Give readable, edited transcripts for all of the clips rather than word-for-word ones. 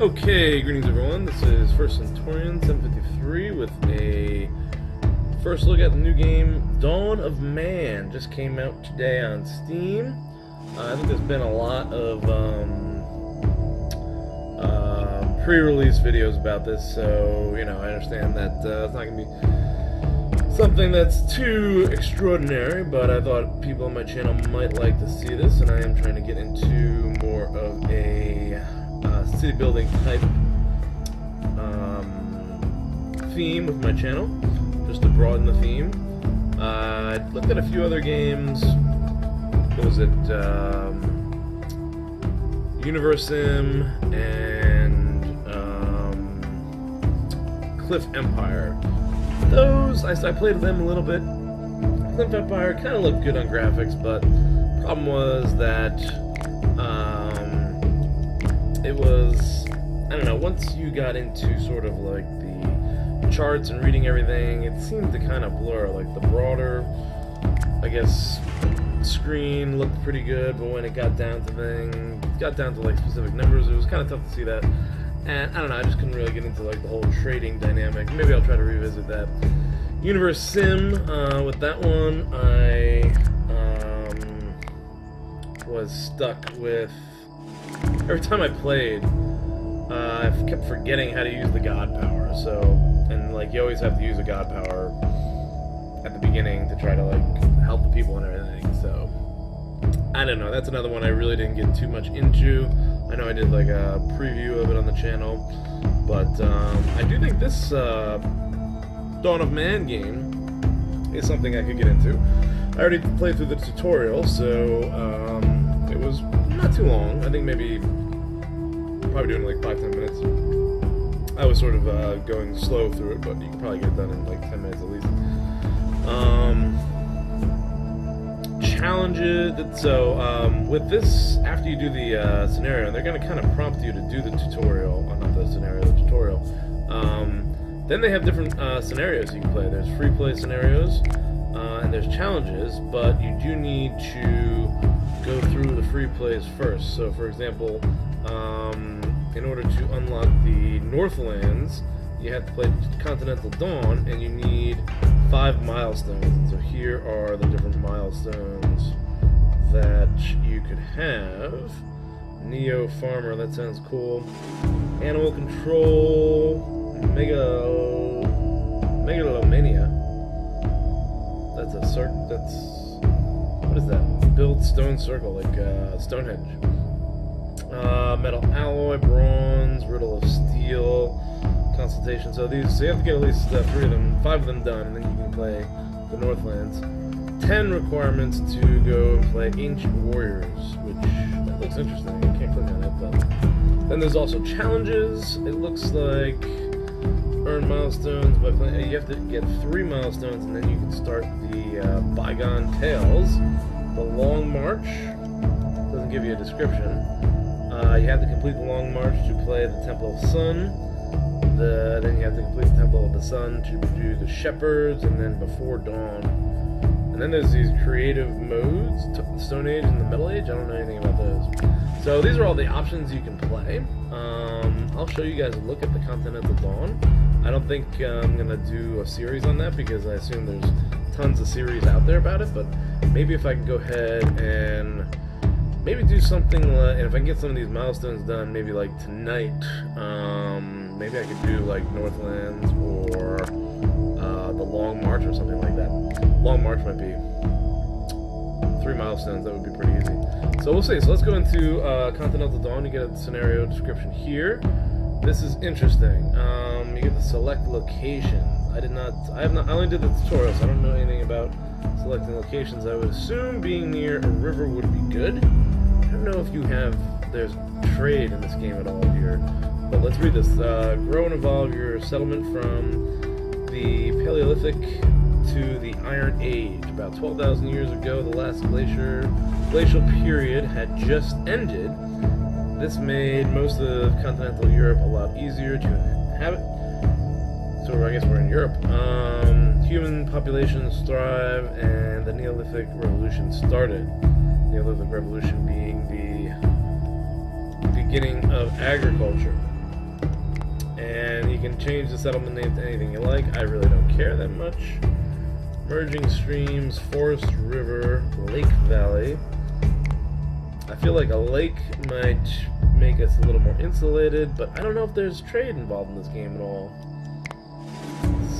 Okay, greetings everyone. This is First Centurion 753 with a first look at the new game Dawn of Man. Just came out today on Steam. I think there's been a lot of pre-release videos about this, so I understand that it's not going to be something that's too extraordinary, but I thought people on my channel might like to see this, and I am trying to get into more of a city building type theme with my channel, just to broaden the theme. I looked at a few other games. What was it? Universe Sim and Cliff Empire. Those, I played them a little bit. Cliff Empire kind of looked good on graphics, but the problem was that it was, I don't know, once you got into sort of like the charts and reading everything, it seemed to kind of blur. Like the broader, I guess, screen looked pretty good, but when it got down to like specific numbers, it was kind of tough to see that. And I don't know, I just couldn't really get into like the whole trading dynamic. Maybe I'll try to revisit that. Universe Sim, with that one, I was stuck with, every time I played, I kept forgetting how to use the god power. So, and like you always have to use a god power at the beginning to try to like help the people and everything. So, I don't know, that's another one I really didn't get too much into. I know I did like a preview of it on the channel, but I do think this Dawn of Man game is something I could get into. I already played through the tutorial, so it was not too long. I think maybe probably doing like 5-10 minutes. I was sort of going slow through it, but you can probably get it done in like 10 minutes at least. Challenges. So with this, after you do the scenario, they're going to kind of prompt you to do the tutorial, not the scenario, the tutorial. Then they have different scenarios you can play. There's free play scenarios, and there's challenges, but you do need to go through the free plays first. So for example, in order to unlock the Northlands, you have to play Continental Dawn, and you need 5 milestones. And so here are the different milestones that you could have. Neo Farmer, that sounds cool. Animal Control, Megalomania. That's a circle. That's, what is that? Build stone circle, like Stonehenge. Metal alloy, bronze, riddle of steel, consultation. So you have to get at least 5 of them done, and then you can play the Northlands. 10 requirements to go and play Ancient Warriors, which that looks interesting. I can't click on it, but then there's also challenges. It looks like earn milestones by playing. You have to get 3 milestones, and then you can start the Bygone Tales. The Long March doesn't give you a description. You have to complete the Long March to play the Temple of Sun. Then you have to complete the Temple of the Sun to do the Shepherds, and then Before Dawn. And then there's these creative modes, Stone Age and the Middle Age. I don't know anything about those. So these are all the options you can play. I'll show you guys a look at the Continental Dawn. I don't think I'm going to do a series on that, because I assume there's tons of series out there about it, but maybe if I can go ahead and maybe do something like, and if I can get some of these milestones done, maybe like tonight, maybe I could do like Northlands or the Long March or something like that. Long March might be 3 milestones, that would be pretty easy. So we'll see. So let's go into Continental Dawn. You get a scenario description here. This is interesting. You get to select locations. I only did the tutorial, so I don't know anything about selecting locations. I would assume being near a river would be good. I don't know if there's trade in this game at all here, but let's read this. Grow and evolve your settlement from the Paleolithic to the Iron Age. About 12,000 years ago, the last glacial period had just ended. This made most of continental Europe a lot easier to inhabit. So I guess we're in Europe. Human populations thrive, and the Neolithic Revolution started. Neolithic Revolution being the beginning of agriculture. can change the settlement name to anything you like. I really don't care that much. Merging streams, forest, river, lake, valley. I feel like a lake might make us a little more insulated, but I don't know if there's trade involved in this game at all.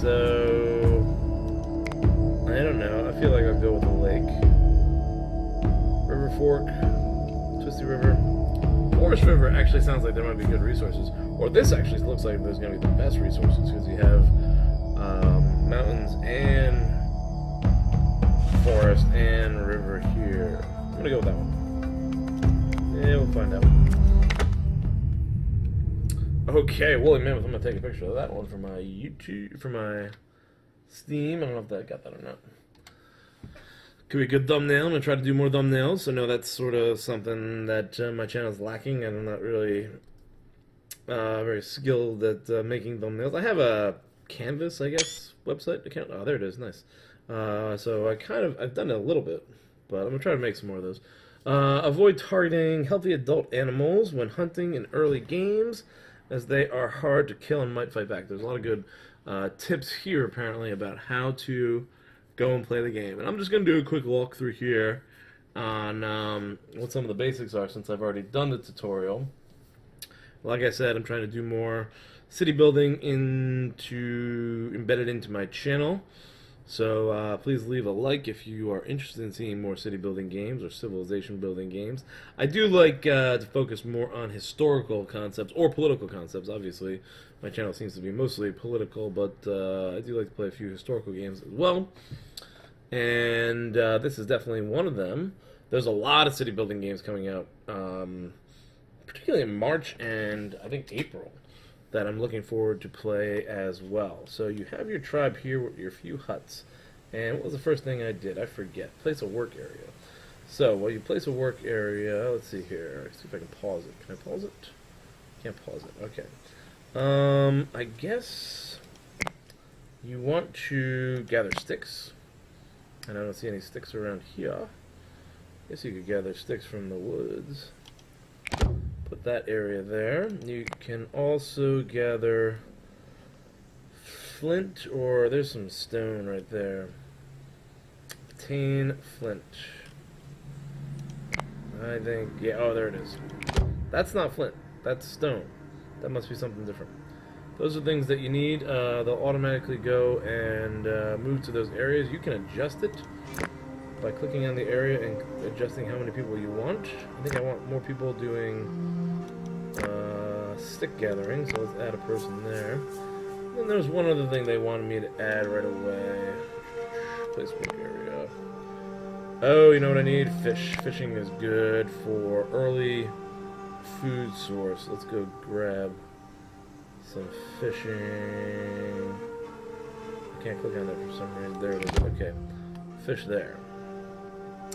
So, I don't know. I feel like I'll go with the lake. River Fork, Twisty River. Forest River actually sounds like there might be good resources. Or this actually looks like there's going to be the best resources because you have mountains and forest and river here. I'm going to go with that one. Yeah, we'll find out. Okay, woolly mammoth. I'm going to take a picture of that one for my YouTube, for my Steam. I don't know if that got that or not. Could be a good thumbnail. I'm going to try to do more thumbnails. So, no, that's sort of something that my channel is lacking, and I'm not really very skilled at making thumbnails. I have a Canvas, I guess, website account. Oh, there it is. Nice. So, I've done it a little bit, but I'm going to try to make some more of those. Avoid targeting healthy adult animals when hunting in early games, as they are hard to kill and might fight back. There's a lot of good tips here, apparently, about how to go and play the game. And I'm just going to do a quick walkthrough here on what some of the basics are, since I've already done the tutorial. Like I said, I'm trying to do more city building embedded into my channel. So please leave a like if you are interested in seeing more city building games or civilization building games. I do like to focus more on historical concepts or political concepts. Obviously, my channel seems to be mostly political, but I do like to play a few historical games as well. And this is definitely one of them. There's a lot of city building games coming out, particularly in March and I think April, that I'm looking forward to play as well. So you have your tribe here with your few huts. And what was the first thing I did? I forget. Place a work area. So, while you place a work area, let's see here. Let's see if I can pause it. Can I pause it? Can't pause it. Okay. I guess you want to gather sticks. And I don't see any sticks around here. I guess you could gather sticks from the woods. Put that area there. You can also gather flint, or there's some stone right there. Obtain flint. I think, yeah, oh, there it is. That's not flint. That's stone. That must be something different. Those are things that you need. They'll automatically go and move to those areas. You can adjust it by clicking on the area and adjusting how many people you want. I think I want more people doing stick gathering, so let's add a person there. And there's one other thing they wanted me to add right away. Place work area. Oh, you know what I need? Fish. Fishing is good for early food source. Let's go grab some fishing. I can't click on that for some reason. There it is. Okay. Fish there.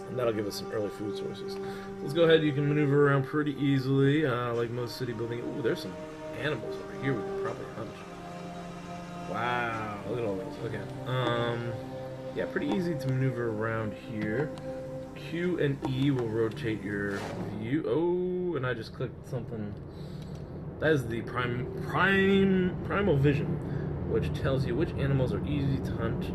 And that'll give us some early food sources. Let's go ahead. You can maneuver around pretty easily, like most city building. Ooh, there's some animals over here we could probably hunt. Wow, look at all those. Okay. Yeah, pretty easy to maneuver around here. Q and E will rotate your view. Oh, and I just clicked something. That is the primal vision, which tells you which animals are easy to hunt.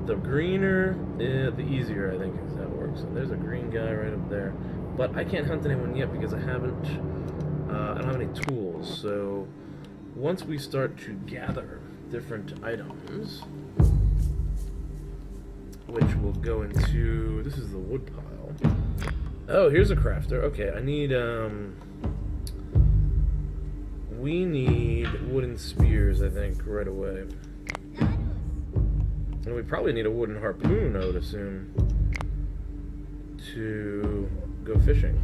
The greener, the easier, I think, is how it works. So there's a green guy right up there. But I can't hunt anyone yet because I don't have any tools. So once we start to gather different items, which will go into, this is the wood pile. Oh, here's a crafter. Okay, I need, we need wooden spears, I think, right away. And we probably need a wooden harpoon, I would assume, to go fishing.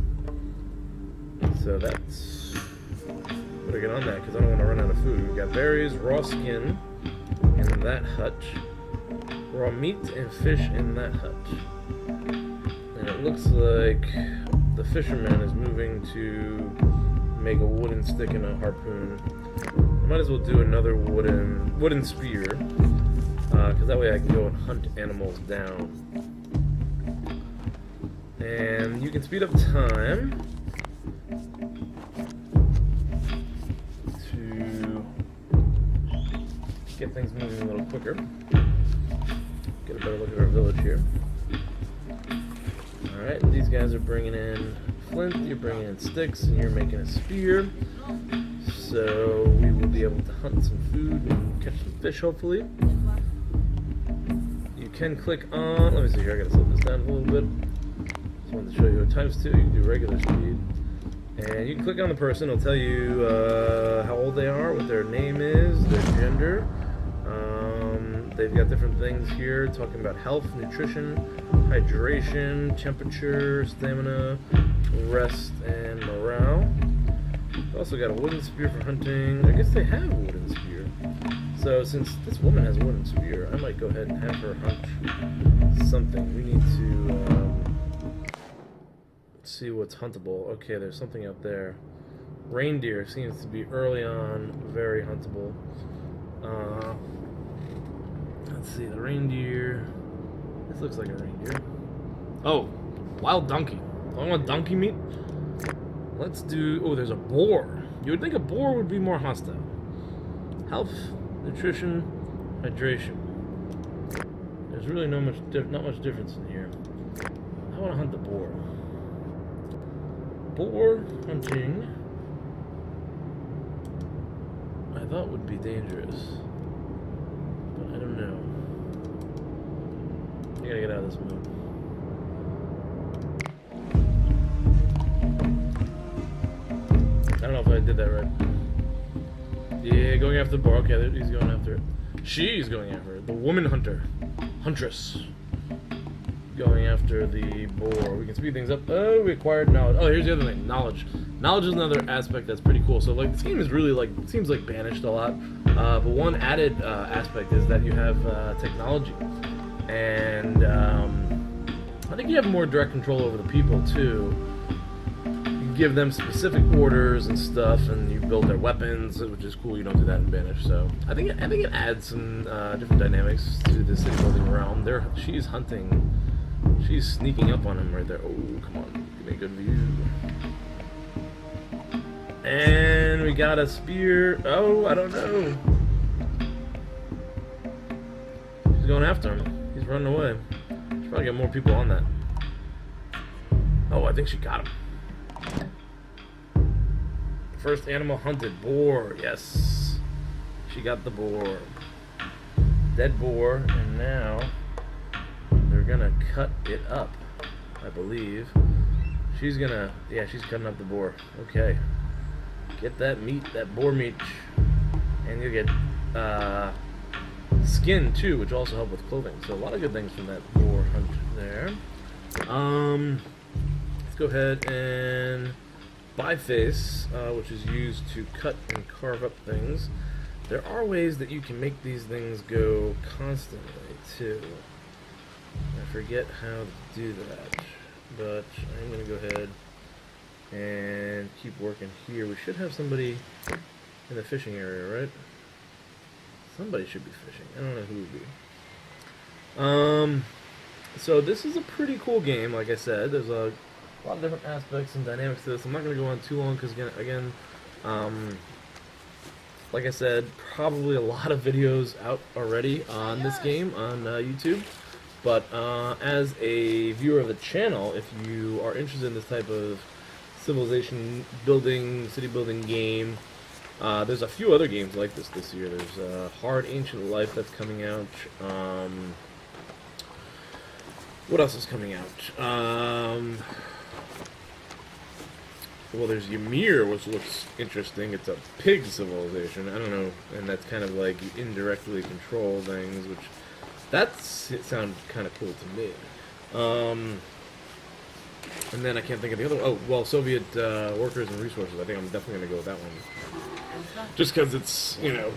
So that's... better get on that, because I don't want to run out of food. We've got berries, raw skin in that hut, raw meat and fish in that hut. And it looks like the fisherman is moving to make a wooden stick and a harpoon. I might as well do another wooden spear, because that way I can go and hunt animals down. And you can speed up time to get things moving a little quicker. Get a better look at our village here. Alright, these guys are bringing in flint, you're bringing in sticks, and you're making a spear. So we will be able to hunt some food and catch some fish, hopefully. You can click on, let me see here, I gotta slow this down a little bit. Just wanted to show you at times 2, you can do regular speed. And you can click on the person, it'll tell you how old they are, what their name is, their gender. They've got different things here talking about health, nutrition, hydration, temperature, stamina, rest, and morale. They've also got a wooden spear for hunting. I guess they have a wooden spear. So since this woman has a wooden spear, I might go ahead and have her hunt something. We need to see what's huntable. Okay, there's something out there. Reindeer seems to be early on very huntable. Let's see, the reindeer. This looks like a reindeer. Oh, wild donkey. I want donkey meat. Let's do. Oh, there's a boar. You would think a boar would be more hostile. Health, nutrition, hydration. There's really not much difference in here. I want to hunt the boar. Boar hunting, I thought would be dangerous, but I don't know. I gotta get out of this mood. I don't know if I did that right. Yeah, going after the boar. Okay, he's going after it. She's going after it. The woman huntress, going after the boar. We can speed things up. Oh, we acquired knowledge. Oh, here's the other thing. Knowledge. Knowledge is another aspect that's pretty cool. So, like, this game is really, like, seems like banished a lot. But one added aspect is that you have technology. And I think you have more direct control over the people, too. You give them specific orders and stuff, and you build their weapons, which is cool. You don't do that in Banish. So, I think it adds some different dynamics to the city building realm. She's hunting. She's sneaking up on him right there. Oh, come on. Give me a good view. And we got a spear. Oh, I don't know. She's going after him. He's running away. She's probably got more people on that. Oh, I think she got him. First animal hunted. Boar. Yes. She got the boar. Dead boar. And now they're gonna cut it up, I believe. She's gonna, yeah, she's cutting up the boar. Okay. Get that meat, that boar meat. And you'll get skin too, which also help with clothing. So a lot of good things from that boar hunt there. Let's go ahead and buy face, which is used to cut and carve up things. There are ways that you can make these things go constantly too. I forget how to do that, but I'm going to go ahead and keep working here. We should have somebody in the fishing area, right? Somebody should be fishing. I don't know who would be. So this is a pretty cool game, like I said. There's a lot of different aspects and dynamics to this. I'm not going to go on too long because, again, like I said, probably a lot of videos out already on this game on YouTube. But as a viewer of the channel, if you are interested in this type of civilization building, city building game, there's a few other games like this year. There's Hard Ancient Life that's coming out. What else is coming out? Well, there's Ymir, which looks interesting. It's a pig civilization. I don't know, and that's kind of like you indirectly control things, which it sounds kind of cool to me. And then I can't think of the other one. Oh, well, Soviet workers and resources. I think I'm definitely going to go with that one. Just because it's, you know,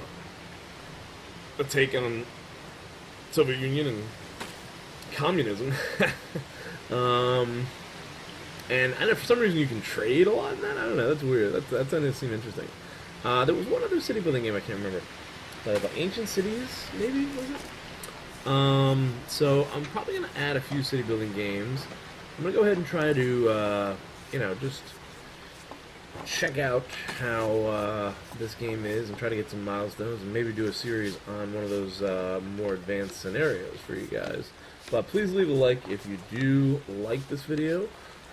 a take on Soviet Union and communism. And I know for some reason you can trade a lot in that. I don't know. That's weird. That doesn't seem interesting. There was one other city building game I can't remember. About Ancient Cities, maybe, was it? So I'm probably going to add a few city building games. I'm going to go ahead and try to, you know, just check out how this this game is and try to get some milestones and maybe do a series on one of those more advanced scenarios for you guys. But please leave a like if you do like this video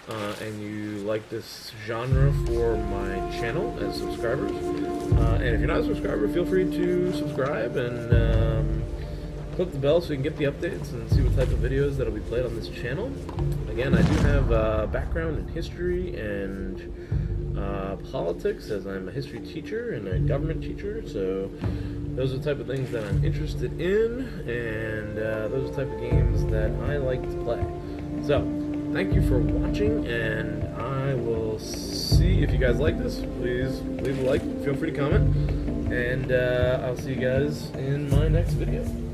and you like this genre for my channel as subscribers. And if you're not a subscriber, feel free to subscribe and click the bell so you can get the updates and see what type of videos that'll be played on this channel. Again, I do have a background in history and politics, as I'm a history teacher and a government teacher, so those are the type of things that I'm interested in, and those are the type of games that I like to play. So, thank you for watching, and I will see if you guys like this. Please leave a like, feel free to comment, and I'll see you guys in my next video.